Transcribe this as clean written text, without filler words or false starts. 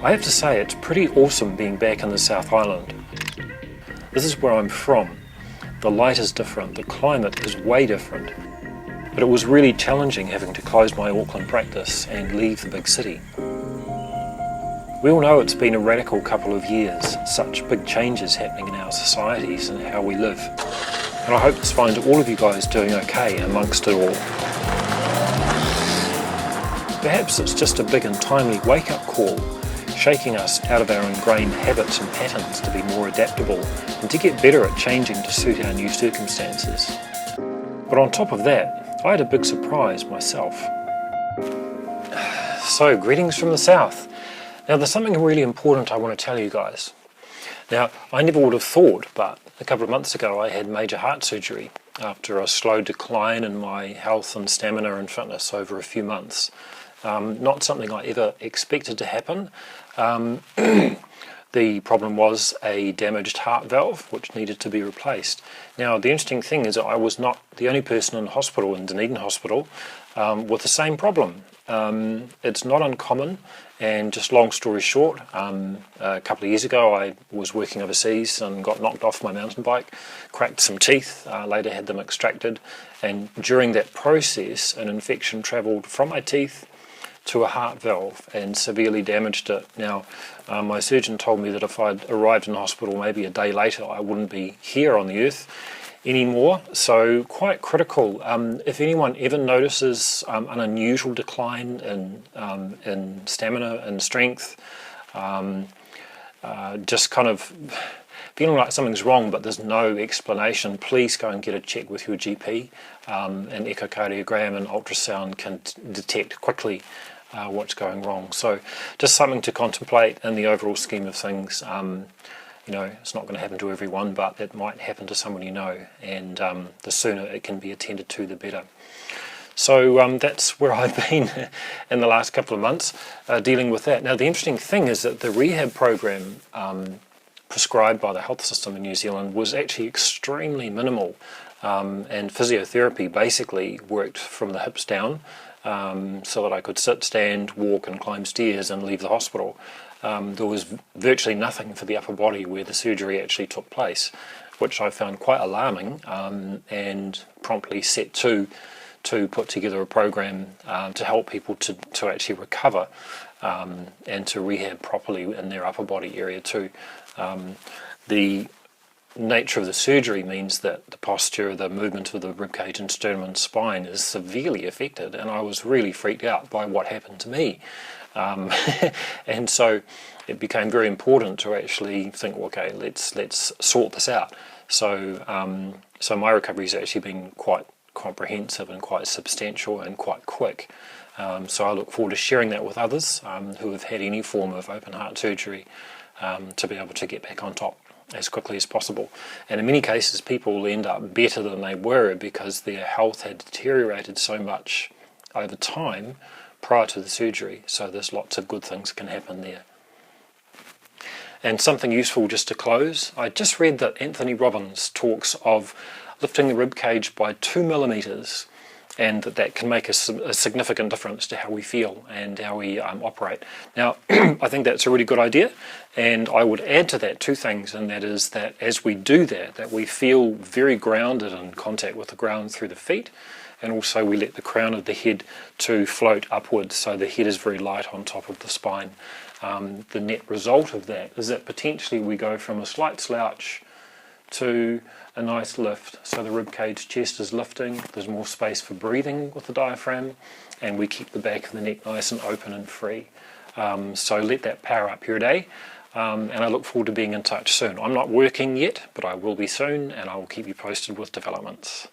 I have to say it's pretty awesome being back in the South Island. This is where I'm from. The light is different, the climate is way different. But it was really challenging having to close my Auckland practice and leave the big city. We all know it's been a radical couple of years, such big changes happening in our societies and how we live. And I hope to find all of you guys doing okay amongst it all. Perhaps it's just a big and timely wake-up call, shaking us out of our ingrained habits and patterns to be more adaptable and to get better at changing to suit our new circumstances. But on top of that, I had a big surprise myself. So, greetings from the South. Now there's something really important I want to tell you guys. Now, I never would have thought, but a couple of months ago I had major heart surgery after a slow decline in my health and stamina and fitness over a few months. Not something I ever expected to happen. The problem was a damaged heart valve which needed to be replaced. Now the interesting thing is that I was not the only person in hospital, in Dunedin Hospital, with the same problem. It's not uncommon, and just long story short, a couple of years ago I was working overseas and got knocked off my mountain bike, cracked some teeth, later had them extracted, and during that process an infection travelled from my teeth to a heart valve and severely damaged it. Now, my surgeon told me that if I'd arrived in hospital maybe a day later, I wouldn't be here on the earth anymore, so quite critical. If anyone ever notices an unusual decline in stamina and strength, just kind of feeling like something's wrong but there's no explanation, please go and get a check with your GP. An echocardiogram and ultrasound can detect quickly what's going wrong. So just something to contemplate in the overall scheme of things. You know, it's not going to happen to everyone, but it might happen to someone you know, and the sooner it can be attended to, the better. So that's where I've been in the last couple of months, dealing with that. Now the interesting thing is that the rehab program prescribed by the health system in New Zealand was actually extremely minimal, and physiotherapy basically worked from the hips down, so that I could sit, stand, walk and climb stairs and leave the hospital. There was virtually nothing for the upper body where the surgery actually took place, which I found quite alarming, and promptly set to put together a program to help people to actually recover and to rehab properly in their upper body area too. The nature of the surgery means that the posture, the movement of the ribcage and sternum and spine is severely affected, and I was really freaked out by what happened to me. And so it became very important to actually think, well, okay, let's sort this out. So so my recovery has actually been quite comprehensive and quite substantial and quite quick. So I look forward to sharing that with others who have had any form of open heart surgery, to be able to get back on top as quickly as possible. And in many cases people will end up better than they were because their health had deteriorated so much over time prior to the surgery, so there's lots of good things can happen there. And something useful just to close, I just read that Anthony Robbins talks of lifting the rib cage by 2 millimeters, and that can make a significant difference to how we feel and how we operate. Now, I think that's a really good idea, and I would add to that two things, and that is that as we do that we feel very grounded in contact with the ground through the feet, and also we let the crown of the head to float upwards, so the head is very light on top of the spine. The net result of that is that potentially we go from a slight slouch to a nice lift, so the ribcage chest is lifting, there's more space for breathing with the diaphragm, and we keep the back of the neck nice and open and free. So let that power up your day, and I look forward to being in touch soon. I'm not working yet, but I will be soon, and I will keep you posted with developments.